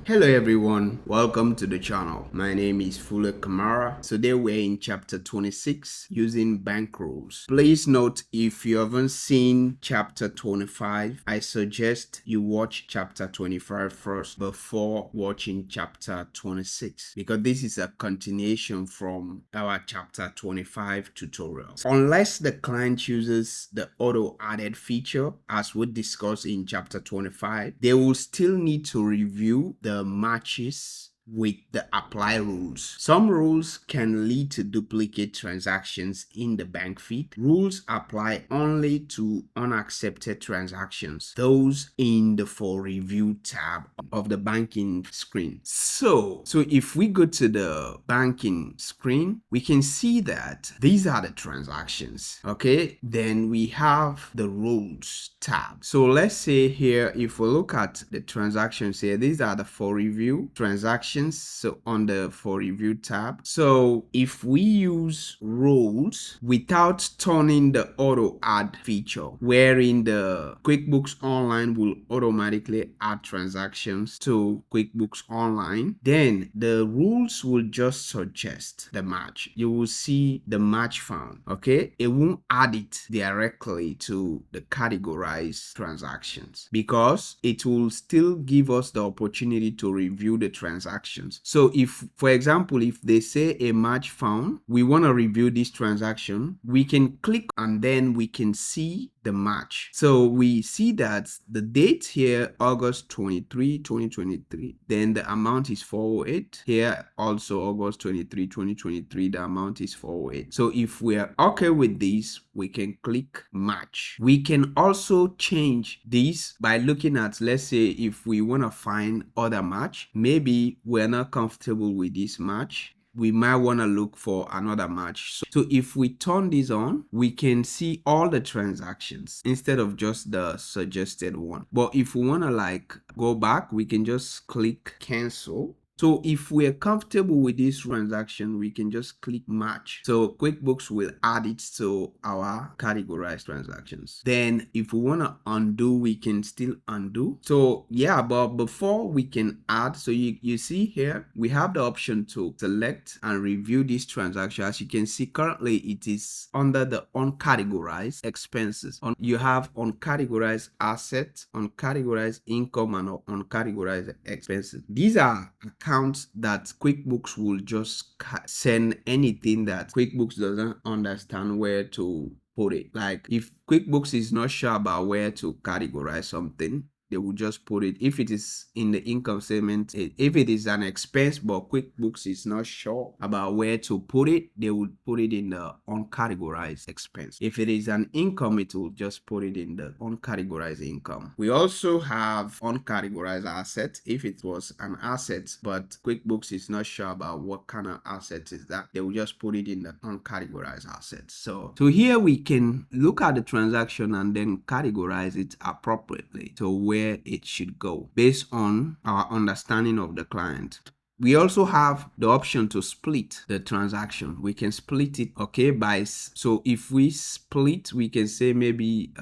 Hello everyone, welcome to the channel. My name is Fule Kamara. Today we're in chapter 26 using bank rules. Please note, if you haven't seen chapter 25, I suggest you watch chapter 25 first before watching chapter 26 because this is a continuation from our chapter 25 tutorials. Unless the client chooses the auto added feature as we discussed in chapter 25, they will still need to review the matches with the apply rules. Some rules can lead to duplicate transactions in the bank feed. Rules apply only to unaccepted transactions, those in the for review tab of the banking screen. So if we go to the banking screen, we can see that these are the transactions. Okay, then we have the rules tab. So let's say here, if we look at the transactions here, these are the for review transactions. So on the for review tab, so if we use rules without turning the auto add feature, wherein the QuickBooks Online will automatically add transactions to QuickBooks Online, then the rules will just suggest the match. You will see the match found. Okay, it won't add it directly to the categorize transactions because it will still give us the opportunity to review the transactions. So if, for example, if they say a match found, we want to review this transaction, we can click and then we can see the match. So we see that the date here, August 23, 2023, then the amount is 408. Here also August 23, 2023, the amount is 408. So if we are okay with this, we can click match. We can also change this by looking at, let's say, if we want to find other match, maybe we're not comfortable with this match, we might want to look for another match. So if we turn this on, we can see all the transactions instead of just the suggested one. But if we want to like go back, we can just click cancel. So if we're comfortable with this transaction, we can just click match. So QuickBooks will add it to our categorized transactions. Then if we want to undo, we can still undo. So yeah, but before we can add, so you see here, we have the option to select and review this transaction. As you can see, currently it is under the uncategorized expenses. You have uncategorized assets, uncategorized income, and uncategorized expenses. These are accounts that QuickBooks will just send anything that QuickBooks doesn't understand where to put it. Like if QuickBooks is not sure about where to categorize something, they will just put it. If it is in the income statement, if it is an expense but QuickBooks is not sure about where to put it, they will put it in the uncategorized expense. If it is an income, it will just put it in the uncategorized income. We also have uncategorized asset. If it was an asset but QuickBooks is not sure about what kind of asset is that, they will just put it in the uncategorized assets. So here we can look at the transaction and then categorize it appropriately to where it should go based on our understanding of the client. We also have the option to split the transaction. We can split it, okay, by, so if we split, we can say maybe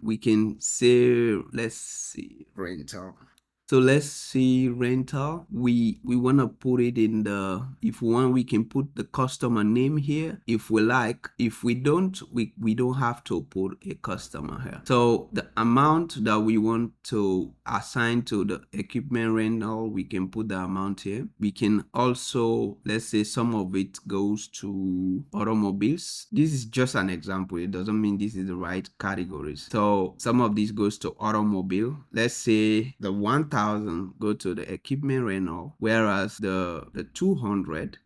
we can say, let's see, rental. So let's see rental. We want to put it in the, if we want, we can put the customer name here if we like. If we don't, we don't have to put a customer here. So the amount that we want to assign to the equipment rental, we can put the amount here. We can also, let's say some of it goes to automobiles. This is just an example. It doesn't mean this is the right categories. So some of this goes to automobile. Let's say the 1,000 go to the equipment rental, whereas the 200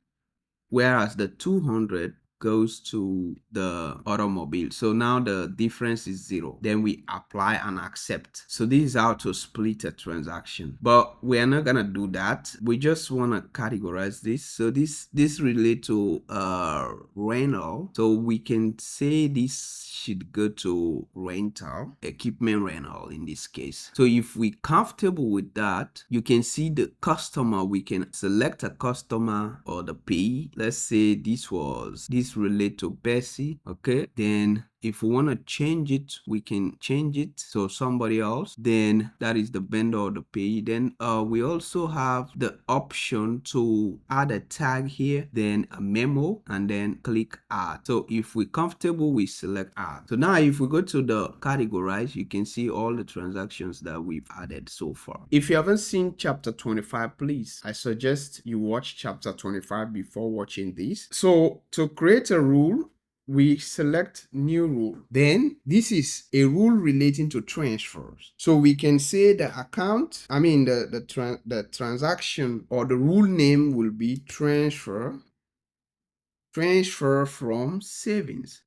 goes to the automobile. So now the difference is 0. Then we apply and accept. So this is how to split a transaction, but we are not gonna do that. We just want to categorize this. So this relate to rental, so we can say this should go to rental, equipment rental in this case. So if we comfortable with that, you can see the customer. We can select a customer or the pay. Let's say this relate to Bessie. Okay, then if we want to change it, we can change it. So somebody else, then that is the vendor or the payee. Then we also have the option to add a tag here, then a memo, and then click add. So if we're comfortable, we select add. So now if we go to the categorize, you can see all the transactions that we've added so far. If you haven't seen chapter 25, please, I suggest you watch chapter 25 before watching this. So to create a rule, we select new rule. Then this is a rule relating to transfers. So we can say the account, the transaction or the rule name will be transfer from savings.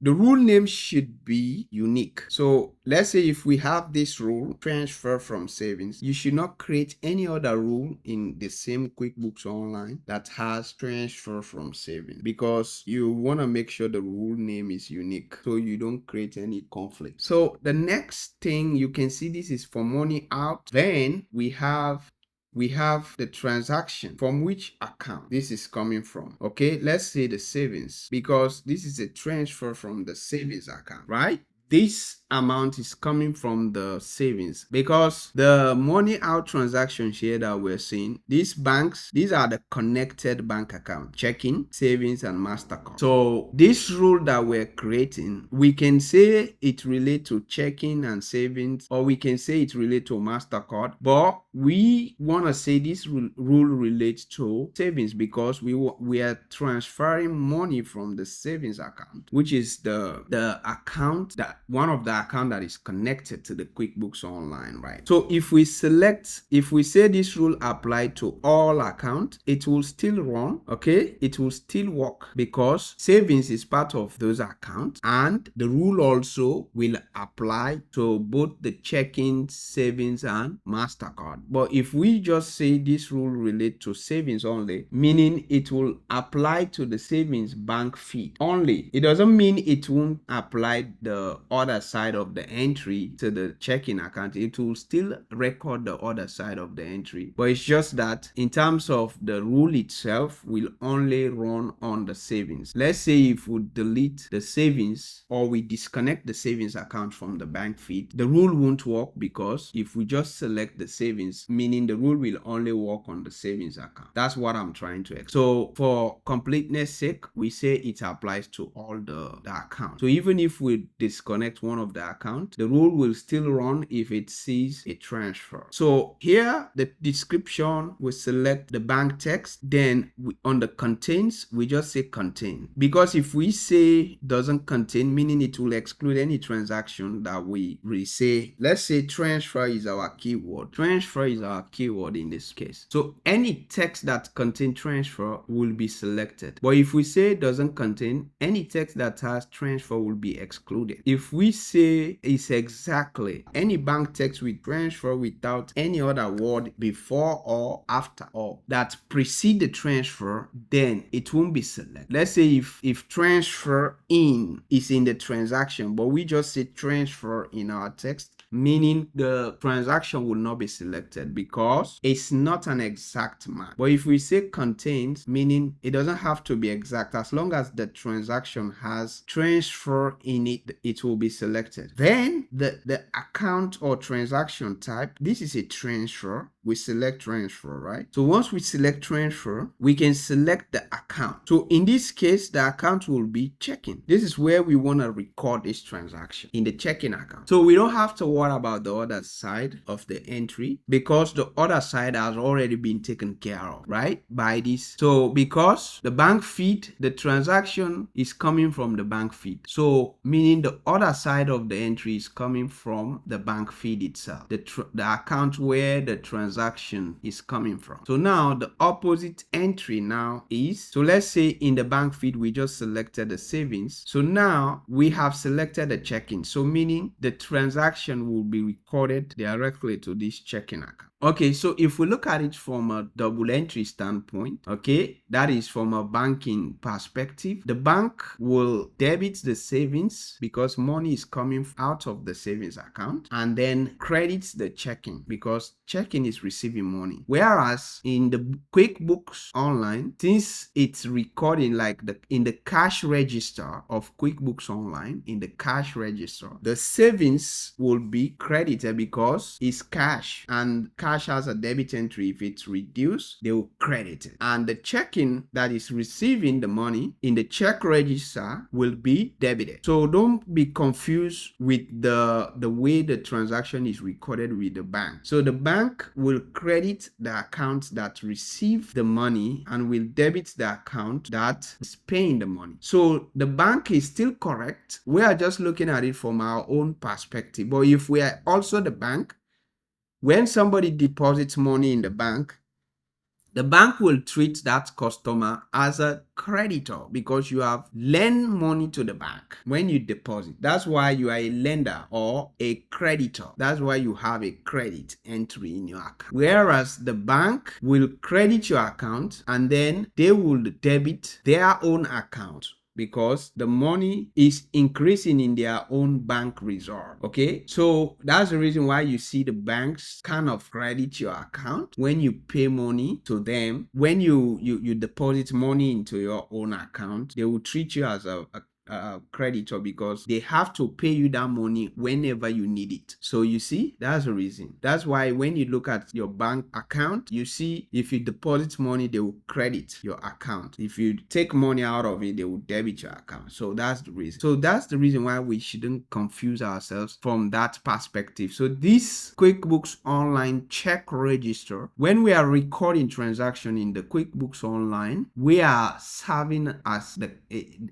The rule name should be unique. So let's say if we have this rule, transfer from savings, you should not create any other rule in the same QuickBooks Online that has transfer from savings, because you want to make sure the rule name is unique so you don't create any conflict. So the next thing you can see, this is for money out. Then we have the transaction from which account this is coming from. Okay, let's say the savings, because this is a transfer from the savings account, right? This amount is coming from the savings, because the money out transactions here that we're seeing, these are the connected bank account: checking, savings, and MasterCard. So this rule that we're creating, we can say it relates to checking and savings, or we can say it relates to MasterCard, but we want to say this rule relates to savings because we are transferring money from the savings account, which is the account, that one of the account that is connected to the QuickBooks Online, right? So if we say this rule apply to all accounts, it will still run, okay? It will still work because savings is part of those accounts, and the rule also will apply to both the checking, savings, and MasterCard. But if we just say this rule relate to savings only, meaning it will apply to the savings bank feed only. It doesn't mean it won't apply the other side of the entry to the checking account. It will still record the other side of the entry, but it's just that in terms of the rule itself will only run on the savings. Let's say if we delete the savings or we disconnect the savings account from the bank feed, the rule won't work, because if we just select the savings, meaning the rule will only work on the savings account. That's what I'm trying to explain. So for completeness sake, we say it applies to all the accounts. So even if we disconnect one of the accounts, the rule will still run if it sees a transfer. So here, the description, we select the bank text, then on the contains, we just say contain, because if we say doesn't contain, meaning it will exclude any transaction that we say. Let's say transfer is our keyword. Transfer is our keyword in this case. So any text that contains transfer will be selected. But if we say doesn't contain, any text that has transfer will be excluded. If we say it's exactly any bank text with transfer without any other word before or after or that precede the transfer, then it won't be selected. Let's say if transfer in is in the transaction, but we just say transfer in our text, meaning the transaction will not be selected because it's not an exact match. But if we say contains, meaning it doesn't have to be exact, as long as the transaction has transfer in it, it will be selected. Then the account or transaction type, this is a transfer. We select transfer, right? So once we select transfer, we can select the account. So in this case, the account will be checking. This is where we want to record this transaction, in the checking account. So we don't have to worry about the other side of the entry because the other side has already been taken care of, right? By this. So because the bank feed, the transaction is coming from the bank feed. So meaning the other side of the entry is coming from the bank feed itself, the account where the transaction is coming from. So now the opposite entry now is, so let's say in the bank feed we just selected the savings. So now we have selected the checking. So meaning the transaction will be recorded directly to this checking account. Okay, so if we look at it from a double entry standpoint, okay, that is from a banking perspective, the bank will debit the savings because money is coming out of the savings account, and then credits the checking because checking is receiving money. Whereas in the QuickBooks Online, since it's recording like in the cash register of QuickBooks Online, in the cash register, the savings will be credited because it's cash, and cash has a debit entry. If it's reduced, they will credit it, and the checking that is receiving the money in the check register will be debited. So don't be confused with the way the transaction is recorded with the bank. So the bank will credit the account that receive the money and will debit the account that is paying the money. So the bank is still correct. We are just looking at it from our own perspective. But if we are also the bank, when somebody deposits money in the bank will treat that customer as a creditor because you have lent money to the bank when you deposit. That's why you are a lender or a creditor. That's why you have a credit entry in your account. Whereas the bank will credit your account and then they will debit their own account, because the money is increasing in their own bank reserve. Okay, so that's the reason why you see the banks kind of credit your account when you pay money to them. When you deposit money into your own account, they will treat you as a creditor because they have to pay you that money whenever you need it. So you see, that's the reason. That's why when you look at your bank account, you see if you deposit money, they will credit your account. If you take money out of it, they will debit your account. So that's the reason. So that's the reason why we shouldn't confuse ourselves from that perspective. So this QuickBooks Online check register, when we are recording transaction in the QuickBooks Online, we are serving as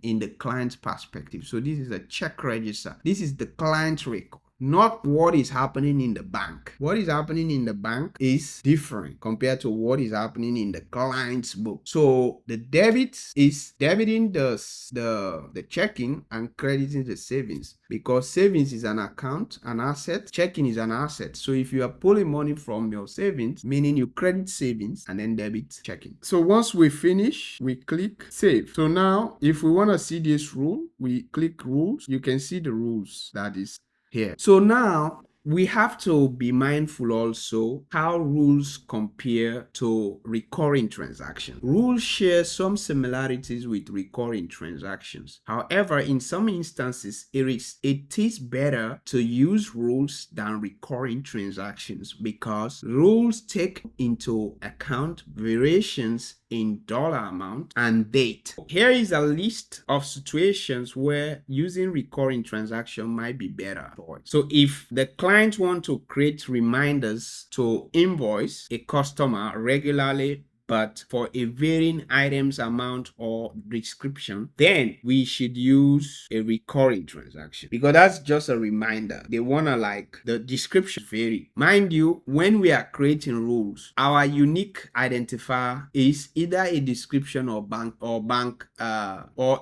in the client's perspective. So this is a check register. This is the client record, not what is happening in the bank. What is happening in the bank is different compared to what is happening in the client's book. So the debit is debiting the checking and crediting the savings, because savings is an account, an asset, checking is an asset. So if you are pulling money from your savings, meaning you credit savings and then debit checking. So once we finish, we click save. So now if we want to see this rule, we click rules. You can see the rules that is here. So now we have to be mindful also how rules compare to recurring transactions. Rules share some similarities with recurring transactions. However, in some instances, it is better to use rules than recurring transactions because rules take into account variations in dollar amount and date. Here is a list of situations where using recurring transaction might be better. So if the client want to create reminders to invoice a customer regularly but for a varying items amount or description, then we should use a recurring transaction because that's just a reminder. They want to like the description vary. Mind you, when we are creating rules, our unique identifier is either a description or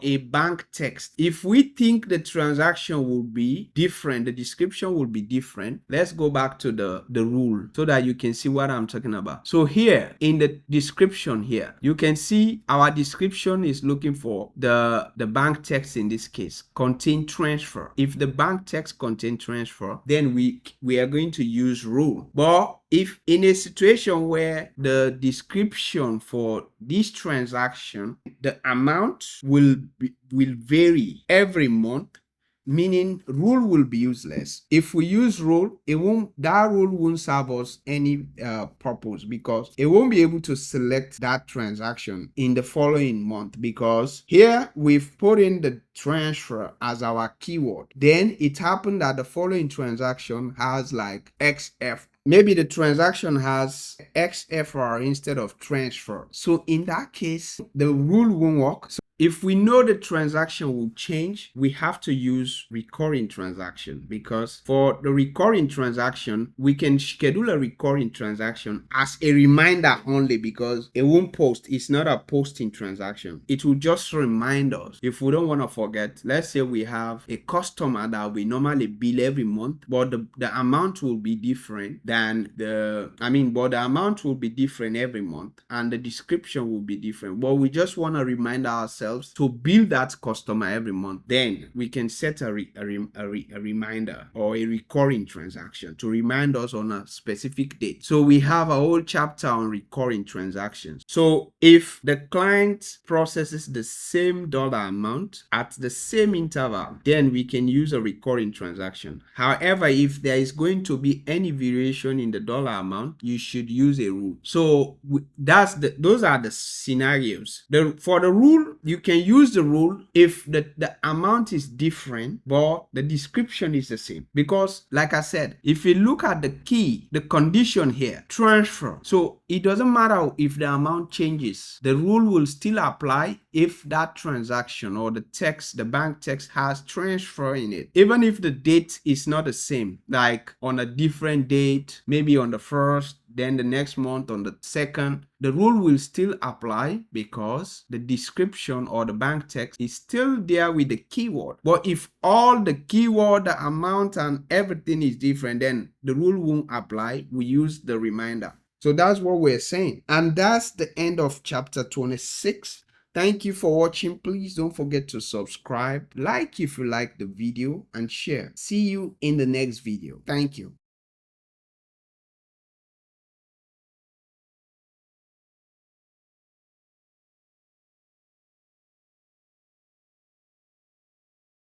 a bank text. If we think the transaction will be different, the description will be different, let's go back to the rule so that you can see what I'm talking about. So here in the description here, you can see our description is looking for the bank text. In this case, contain transfer. If the bank text contain transfer, then we are going to use rule. But if in a situation where the description for this transaction, the amount will vary every month, meaning rule will be useless. If we use rule, that rule won't serve us any purpose because it won't be able to select that transaction in the following month, because here we've put in the transfer as our keyword. Then it happened that the following transaction has like XF. Maybe the transaction has XFR instead of transfer. So in that case, the rule won't work. if we know the transaction will change, we have to use recurring transaction, because for the recurring transaction, we can schedule a recurring transaction as a reminder only, because it won't post. It's not a posting transaction. It will just remind us if we don't want to forget. Let's say we have a customer that we normally bill every month, but the amount will be different than but the amount will be different every month and the description will be different. But we just want to remind ourselves to bill that customer every month. Then we can set a reminder or a recurring transaction to remind us on a specific date. So we have a whole chapter on recurring transactions. So if the client processes the same dollar amount at the same interval, then we can use a recurring transaction. However, if there is going to be any variation in the dollar amount, you should use a rule. So those are the scenarios. For the rule, you can use the rule if the amount is different but the description is the same. Because like I said, if you look at the condition here, transfer. So it doesn't matter if the amount changes, the rule will still apply if that transaction or the bank text has transfer in it. Even if the date is not the same, like on a different date, maybe on the 1st, then the next month on the 2nd, the rule will still apply because the description or the bank text is still there with the keyword. But if all the keyword, the amount and everything is different, then the rule won't apply. We use the reminder. So that's what we're saying. And that's the end of chapter 26. Thank you for watching. Please don't forget to subscribe, like if you like the video, and share. See you in the next video. Thank you.